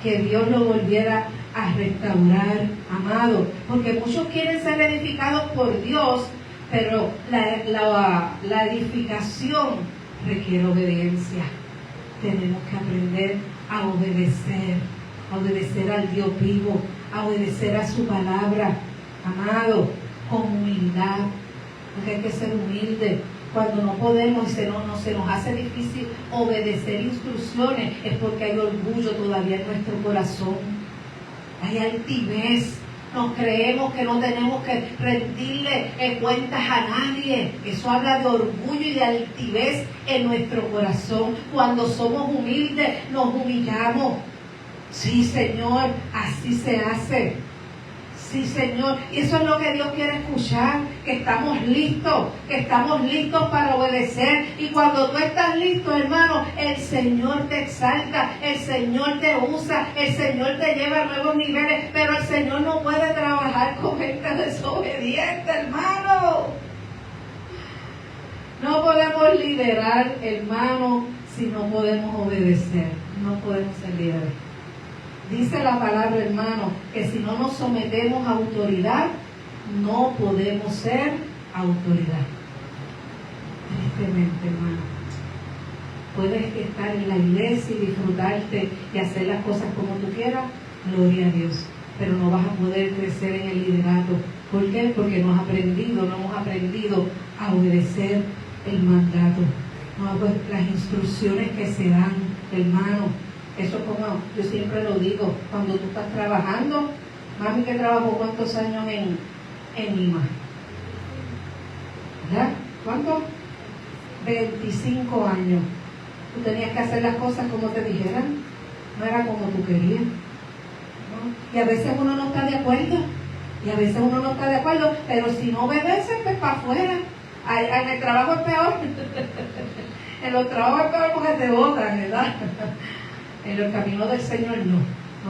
que Dios lo volviera a restaurar, amado. Porque muchos quieren ser edificados por Dios, pero la edificación requiere obediencia. Tenemos que aprender a obedecer al Dios vivo, a obedecer a su palabra, amado, con humildad, porque hay que ser humilde. Cuando no podemos y se nos hace difícil obedecer instrucciones, es porque hay orgullo todavía en nuestro corazón, hay altivez. Nos creemos que no tenemos que rendirle cuentas a nadie. Eso habla de orgullo y de altivez en nuestro corazón. Cuando somos humildes, nos humillamos. Sí, Señor, así se hace. Sí, Señor. Y eso es lo que Dios quiere escuchar, que estamos listos para obedecer. Y cuando tú estás listo, hermano, el Señor te exalta, el Señor te usa, el Señor te lleva a nuevos niveles, pero el Señor no puede trabajar con gente desobediente, hermano. No podemos liderar, hermano, si no podemos obedecer. No podemos ser líderes. Dice la palabra, hermano, que si no nos sometemos a autoridad, no podemos ser autoridad. Tristemente, hermano. Puedes estar en la iglesia y disfrutarte y hacer las cosas como tú quieras, gloria a Dios. Pero no vas a poder crecer en el liderato. ¿Por qué? Porque no hemos aprendido a obedecer el mandato. No, pues, las instrucciones que se dan, hermano. Eso como yo siempre lo digo, cuando tú estás trabajando, mami que trabajó ¿cuántos años en Lima? ¿Verdad? ¿Cuánto? 25 años. Tú tenías que hacer las cosas como te dijeran, no era como tú querías, ¿no? Y a veces uno no está de acuerdo, pero si no obedeces, pues para afuera. En el trabajo es peor. En los trabajos es peor porque te botan, ¿verdad? En el camino del Señor no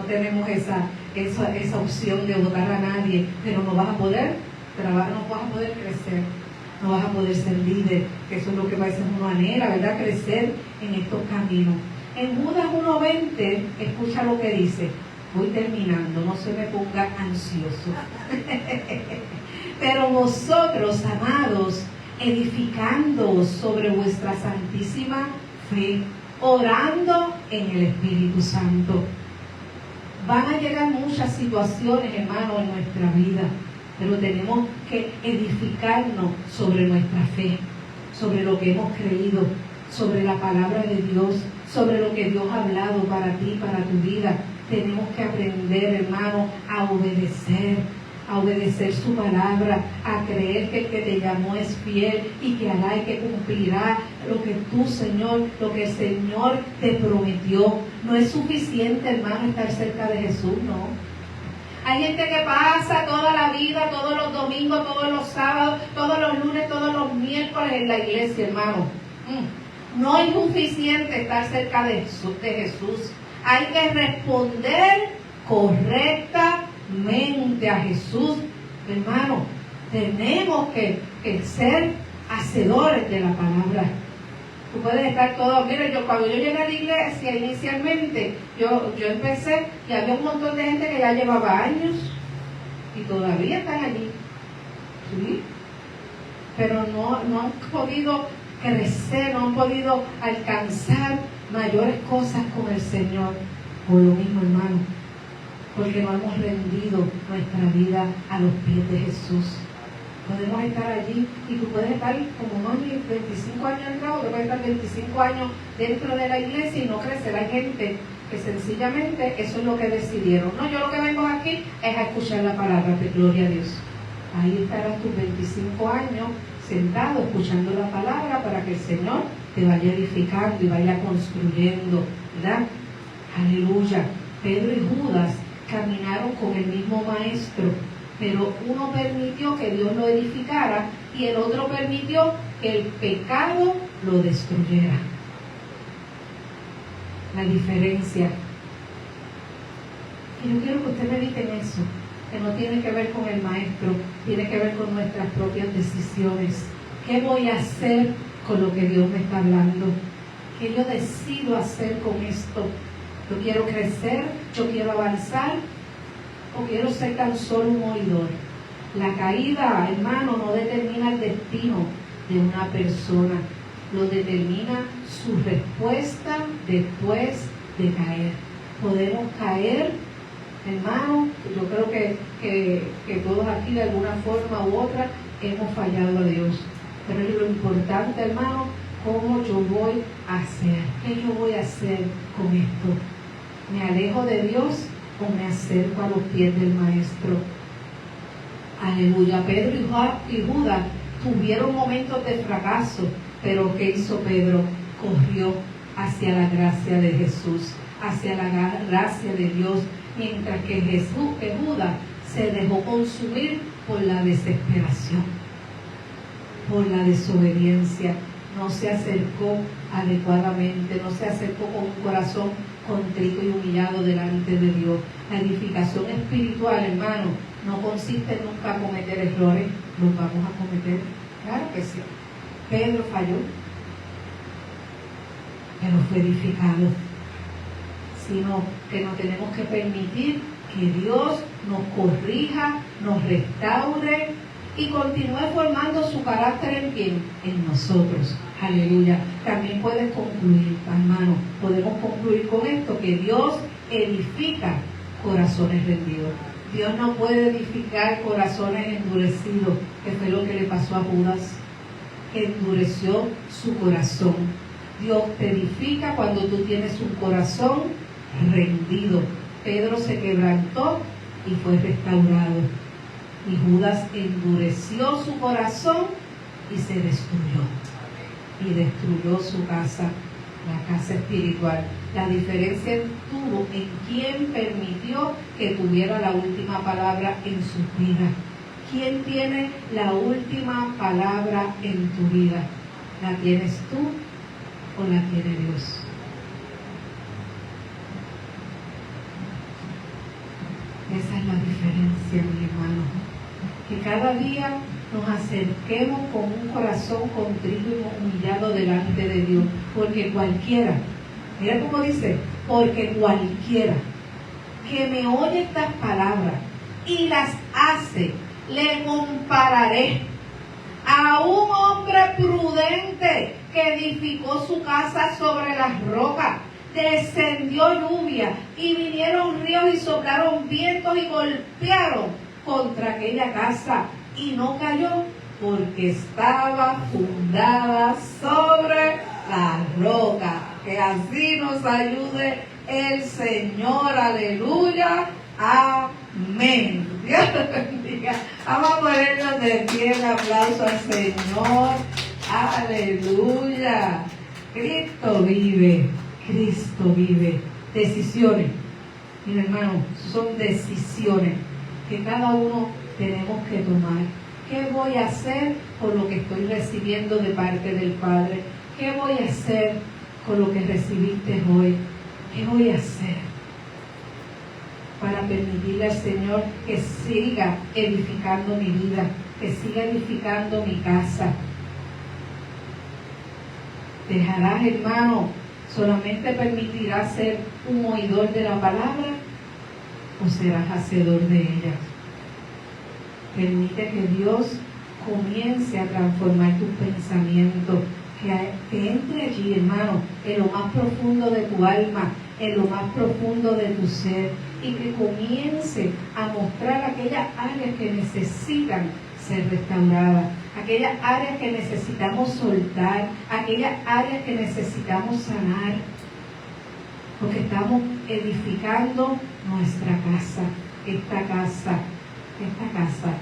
tenemos esa opción de votar a nadie, pero no vas a poder trabajar, no vas a poder crecer, no vas a poder ser líder, que eso es lo que a veces uno anhela, ¿verdad? Crecer en estos caminos. En Judas 1:20, escucha lo que dice, voy terminando, no se me ponga ansioso. Pero vosotros, amados, edificándoos sobre vuestra santísima fe, orando en el Espíritu Santo. Van a llegar muchas situaciones, hermanos, en nuestra vida, pero tenemos que edificarnos sobre nuestra fe, sobre lo que hemos creído, sobre la palabra de Dios, sobre lo que Dios ha hablado para ti, para tu vida. Tenemos que aprender, hermano, a obedecer su palabra, a creer que el que te llamó es fiel y que hará y que cumplirá lo que tú, Señor, lo que el Señor te prometió. No es suficiente, hermano, estar cerca de Jesús, no. Hay gente que pasa toda la vida, todos los domingos, todos los sábados, todos los lunes, todos los miércoles en la iglesia, hermano. No es suficiente estar cerca de Jesús. Hay que responder correctamente a Jesús. Hermano, tenemos que ser hacedores de la palabra. Tú puedes estar todo. Mira, cuando yo llegué a la iglesia inicialmente, yo empecé y había un montón de gente que ya llevaba años y todavía están allí. ¿Sí? Pero no han podido crecer, no han podido alcanzar mayores cosas con el Señor. Por lo mismo, hermano, porque no hemos rendido nuestra vida a los pies de Jesús. Podemos estar allí y tú puedes estar como 25 años entrado, tú puedes estar 25 años dentro de la iglesia y no crecer. Hay gente que sencillamente eso es lo que decidieron. No, yo lo que vengo aquí es a escuchar la palabra, de gloria a Dios. Ahí estarás tus 25 años sentado escuchando la palabra para que el Señor te vaya edificando y vaya construyendo, ¿verdad? Aleluya. Pedro y Judas caminaron con el mismo maestro, pero uno permitió que Dios lo edificara y el otro permitió que el pecado lo destruyera. La diferencia. Y yo quiero que usted medite en eso, que no tiene que ver con el maestro, tiene que ver con nuestras propias decisiones. ¿Qué voy a hacer con lo que Dios me está hablando? ¿Qué yo decido hacer con esto? ¿Yo quiero crecer? ¿Yo quiero avanzar? ¿O quiero ser tan solo un oidor? La caída, hermano, no determina el destino de una persona, lo determina su respuesta después de caer. Podemos caer, hermano, yo creo que todos aquí de alguna forma u otra hemos fallado a Dios. Pero es lo importante, hermano, cómo yo voy a hacer, qué yo voy a hacer con esto. ¿Me alejo de Dios o me acerco a los pies del Maestro? Aleluya. Pedro y Judas tuvieron momentos de fracaso, pero ¿qué hizo Pedro? Corrió hacia la gracia de Jesús, hacia la gracia de Dios, mientras que Judas se dejó consumir por la desesperación, por la desobediencia. No se acercó adecuadamente, no se acercó con un corazón contrito y humillado delante de Dios. La edificación espiritual, hermano, no consiste nunca en cometer errores. Los vamos a cometer, claro que sí. Pedro falló, pero fue edificado. Sino que nos tenemos que permitir que Dios nos corrija, nos restaure y continúe formando su carácter en quién, en nosotros. Aleluya. También puedes concluir, hermano, podemos concluir con esto, que Dios edifica corazones rendidos. Dios no puede edificar corazones endurecidos, que fue lo que le pasó a Judas, que endureció su corazón. Dios te edifica cuando tú tienes un corazón rendido. Pedro se quebrantó y fue restaurado. Y Judas endureció su corazón y se destruyó. Y destruyó su casa, la casa espiritual. La diferencia estuvo en quién permitió que tuviera la última palabra en su vida. ¿Quién tiene la última palabra en tu vida? ¿La tienes tú o la tiene Dios? Esa es la diferencia, mi hermano. Que cada día nos acerquemos con un corazón contrito y humillado delante de Dios. Porque cualquiera, mira cómo dice, porque cualquiera que me oye estas palabras y las hace, le compararé a un hombre prudente que edificó su casa sobre las rocas. Descendió lluvia y vinieron ríos y soplaron vientos y golpearon contra aquella casa y no cayó porque estaba fundada sobre la roca. Que así nos ayude el Señor, aleluya, amén. Dios te bendiga. Vamos a ponernos de pie, un aplauso al Señor, aleluya. Cristo vive, Cristo vive. Decisiones, mi hermano, son decisiones que cada uno tenemos que tomar. ¿Qué voy a hacer con lo que estoy recibiendo de parte del Padre? ¿Qué voy a hacer con lo que recibiste hoy? ¿Qué voy a hacer para permitirle al Señor que siga edificando mi vida, que siga edificando mi casa? ¿Dejarás, hermano, solamente permitirás ser un oidor de la palabra o serás hacedor de ella? Permite que Dios comience a transformar tus pensamientos, que entre allí, hermano, en lo más profundo de tu alma, en lo más profundo de tu ser, y que comience a mostrar aquellas áreas que necesitan ser restauradas, aquellas áreas que necesitamos soltar, aquellas áreas que necesitamos sanar, porque estamos edificando nuestra casa. Esta casa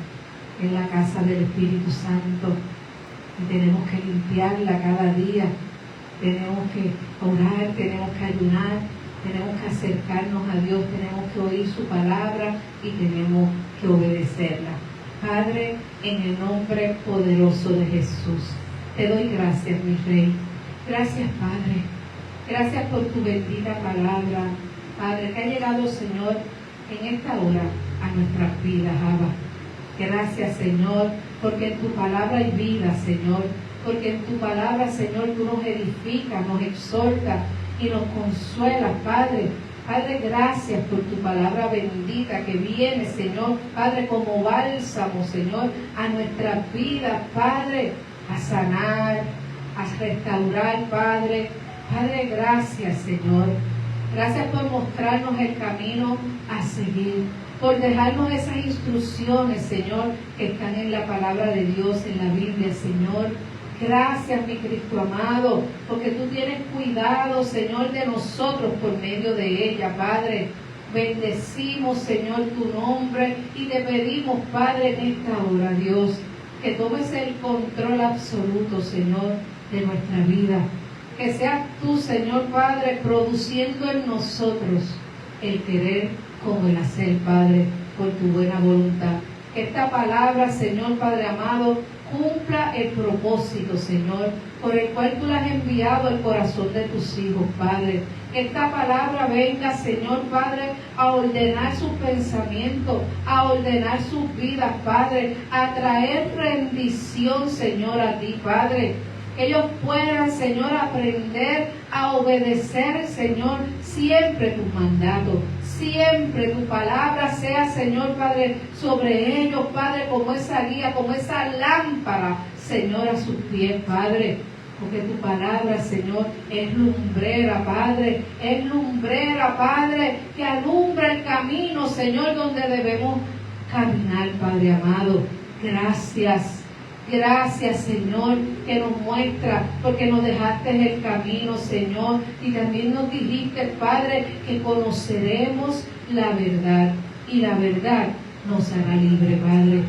es la casa del Espíritu Santo y tenemos que limpiarla cada día, tenemos que orar, tenemos que ayunar, tenemos que acercarnos a Dios, tenemos que oír su palabra y tenemos que obedecerla. Padre, en el nombre poderoso de Jesús, te doy gracias, mi Rey. Gracias, Padre. Gracias por tu bendita palabra, Padre, que ha llegado, Señor, en esta hora a nuestras vidas, Abba. Gracias, Señor, porque en tu palabra hay vida, Señor, porque en tu palabra, Señor, tú nos edificas, nos exhortas y nos consuelas, Padre. Padre, gracias por tu palabra bendita que viene, Señor, Padre, como bálsamo, Señor, a nuestras vidas, Padre, a sanar, a restaurar, Padre. Padre, gracias, Señor. Gracias por mostrarnos el camino a seguir, por dejarnos esas instrucciones, Señor, que están en la palabra de Dios, en la Biblia, Señor. Gracias, mi Cristo amado, porque tú tienes cuidado, Señor, de nosotros por medio de ella, Padre. Bendecimos, Señor, tu nombre y te pedimos, Padre, en esta hora, Dios, que tomes el control absoluto, Señor, de nuestra vida. Que seas tú, Señor Padre, produciendo en nosotros el querer como el hacer, Padre, por tu buena voluntad. Que esta palabra, Señor Padre amado, cumpla el propósito, Señor, por el cual tú la has enviado al corazón de tus hijos, Padre. Que esta palabra venga, Señor Padre, a ordenar sus pensamientos, a ordenar sus vidas, Padre, a traer rendición, Señor, a ti, Padre. Que ellos puedan, Señor, aprender a obedecer, Señor, siempre tus mandatos. Siempre tu palabra sea, Señor Padre, sobre ellos, Padre, como esa guía, como esa lámpara, Señor, a sus pies, Padre. Porque tu palabra, Señor, es lumbrera, Padre. Es lumbrera, Padre, que alumbra el camino, Señor, donde debemos caminar, Padre amado. Gracias. Gracias, Señor, que nos muestra, porque nos dejaste el camino, Señor, y también nos dijiste, Padre, que conoceremos la verdad, y la verdad nos hará libre, Padre.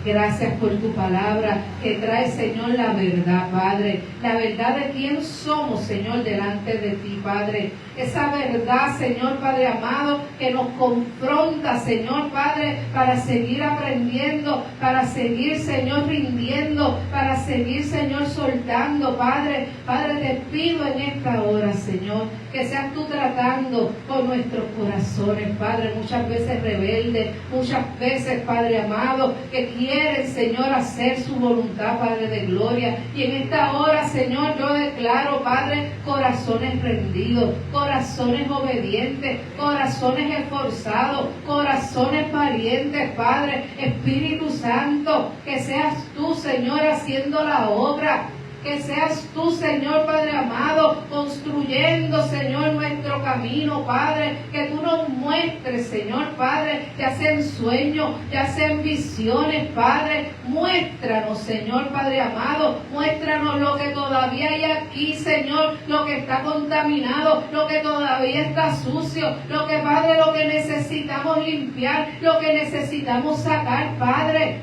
Gracias por tu palabra que trae, Señor, la verdad, Padre. La verdad de quién somos, Señor, delante de ti, Padre. Esa verdad, Señor, Padre amado, que nos confronta, Señor, Padre, para seguir aprendiendo, para seguir, Señor, rindiendo, para seguir, Señor, soltando, Padre. Padre, te pido en esta hora, Señor, que seas tú tratando con nuestros corazones, Padre, muchas veces rebeldes, muchas veces, Padre amado, que quieren, Señor, hacer su voluntad, Padre de gloria. Y en esta hora, Señor, yo declaro, Padre, corazones rendidos, corazones obedientes, corazones esforzados, corazones valientes, Padre. Espíritu Santo, que seas tú, Señor, haciendo la obra. Que seas tú, Señor Padre amado, construyendo, Señor, nuestro camino, Padre. Que tú nos muestres, Señor Padre, ya sea en sueños, ya sea en visiones, Padre. Muéstranos, Señor Padre amado, muéstranos lo que todavía hay aquí, Señor, lo que está contaminado, lo que todavía está sucio, lo que, Padre, lo que necesitamos limpiar, lo que necesitamos sacar, Padre.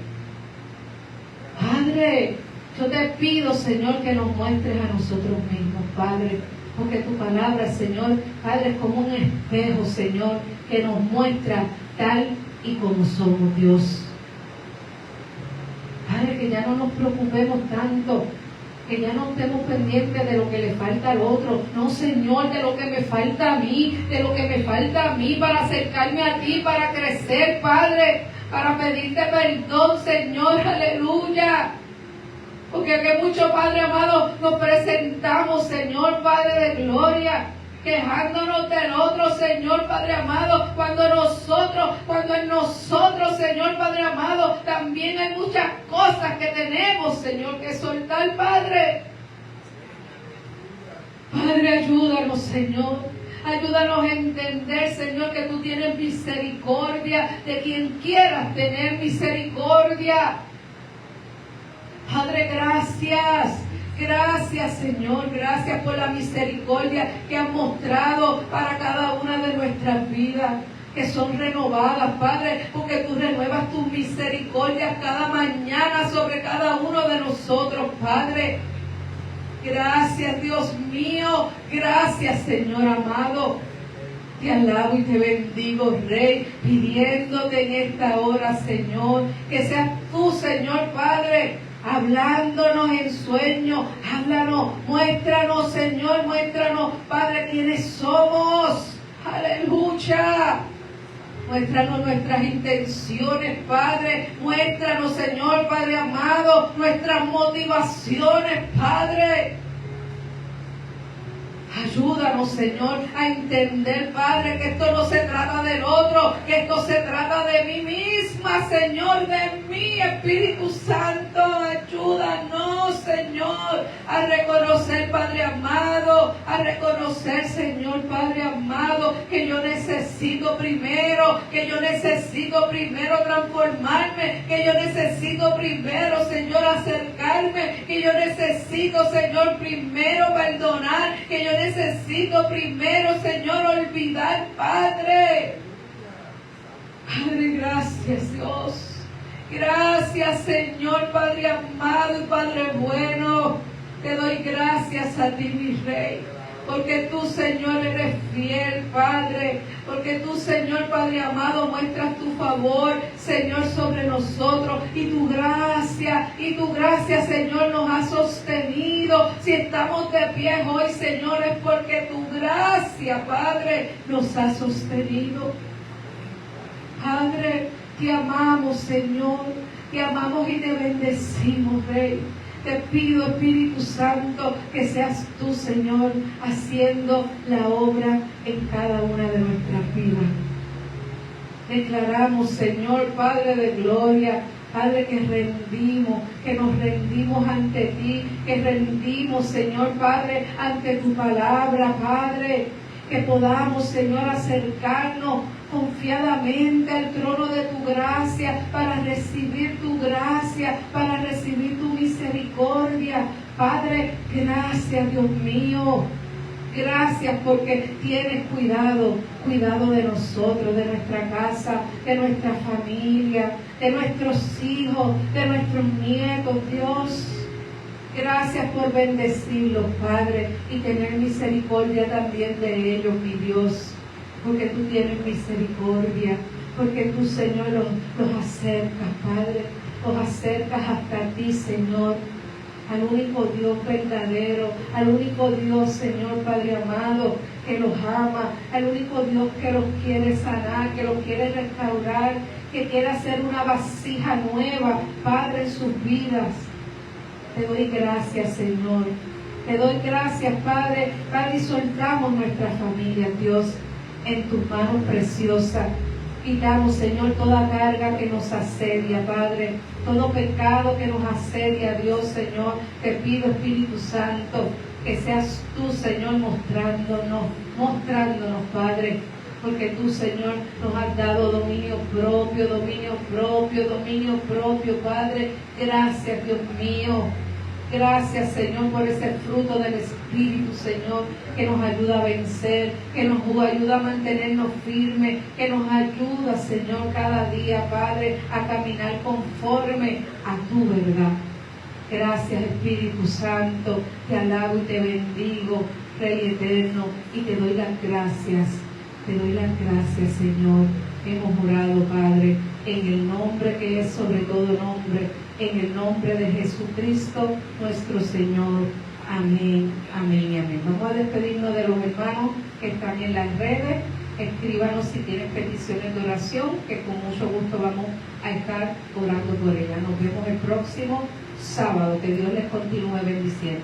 Padre, yo te pido, Señor, que nos muestres a nosotros mismos, Padre, porque tu palabra, Señor, Padre, es como un espejo, Señor, que nos muestra tal y como somos, Dios. Padre, que ya no nos preocupemos tanto, que ya no estemos pendientes de lo que le falta al otro. No, Señor, de lo que me falta a mí, de lo que me falta a mí para acercarme a ti, para crecer, Padre, para pedirte perdón, Señor, aleluya. Porque que mucho, Padre amado, nos presentamos, Señor, Padre de gloria, quejándonos del otro, Señor, Padre amado, cuando en nosotros, Señor, Padre amado, también hay muchas cosas que tenemos, Señor, que soltar, Padre. Padre, ayúdanos, Señor. Ayúdanos a entender, Señor, que tú tienes misericordia de quien quieras tener misericordia. Padre, gracias. Gracias, Señor. Gracias por la misericordia que has mostrado para cada una de nuestras vidas, que son renovadas, Padre, porque tú renuevas tus misericordias cada mañana sobre cada uno de nosotros, Padre. Gracias, Dios mío. Gracias, Señor amado. Te alabo y te bendigo, Rey, pidiéndote en esta hora, Señor, que seas tú, Señor Padre, hablándonos en sueños. Háblanos, muéstranos, Señor, muéstranos, Padre, quiénes somos. Aleluya. Muéstranos nuestras intenciones, Padre. Muéstranos, Señor, Padre amado, nuestras motivaciones, Padre. Ayúdanos, Señor, a entender, Padre, que esto no se trata del otro, que esto se trata de mí misma, Señor, de mí, Espíritu Santo. Ayúdanos, Señor, a reconocer, Padre amado, a reconocer, Señor, Padre amado, que yo necesito primero transformarme, que yo necesito primero, Señor, acercarme, que yo necesito, Señor, primero perdonar, que yo necesito primero, Señor, olvidar, Padre. Padre, gracias, Dios. Gracias, Señor, Padre amado y Padre bueno. Te doy gracias a ti, mi Rey. Porque tú, Señor, eres fiel, Padre. Porque tú, Señor, Padre amado, muestras tu favor, Señor, sobre nosotros. Y tu gracia, Señor, nos ha sostenido. Si estamos de pie hoy, Señor, es porque tu gracia, Padre, nos ha sostenido. Padre, te amamos, Señor. Te amamos y te bendecimos, Rey. Te pido, Espíritu Santo, que seas tú, Señor, haciendo la obra en cada una de nuestras vidas. Declaramos, Señor, Padre de gloria, Padre, que nos rendimos ante ti, que rendimos, Señor, Padre, ante tu palabra, Padre, que podamos, Señor, acercarnos confiadamente al trono de tu gracia, para recibir tu gracia, para recibir tu misericordia. Padre, gracias, Dios mío. Gracias porque tienes cuidado de nosotros, de nuestra casa, de nuestra familia, de nuestros hijos, de nuestros nietos, Dios. Gracias por bendecirlos, Padre, y tener misericordia también de ellos, mi Dios. Porque tú tienes misericordia, porque tú, Señor, los acercas, Padre, los acercas hasta ti, Señor, al único Dios verdadero, al único Dios, Señor, Padre amado, que los ama, al único Dios que los quiere sanar, que los quiere restaurar, que quiere hacer una vasija nueva, Padre, en sus vidas. Te doy gracias, Señor. Te doy gracias, Padre, y soltamos nuestra familia, Dios, en tus manos preciosas. Quitamos, Señor, toda carga que nos asedia, Padre, todo pecado que nos asedia, Dios, Señor. Te pido, Espíritu Santo, que seas tú, Señor, mostrándonos, Padre, porque tú, Señor, nos has dado dominio propio, Padre. Gracias, Dios mío. Gracias, Señor, por ese fruto del Espíritu, Señor, que nos ayuda a vencer, que nos ayuda a mantenernos firmes, que nos ayuda, Señor, cada día, Padre, a caminar conforme a tu verdad. Gracias, Espíritu Santo, te alabo y te bendigo, Rey eterno, y te doy las gracias. Te doy las gracias, Señor. Hemos orado, Padre, en el nombre que es sobre todo nombre, en el nombre de Jesucristo, nuestro Señor. Amén, amén y amén. Vamos a despedirnos de los hermanos que están en las redes. Escríbanos si tienen peticiones de oración, que con mucho gusto vamos a estar orando por ellas. Nos vemos el próximo sábado. Que Dios les continúe bendiciendo.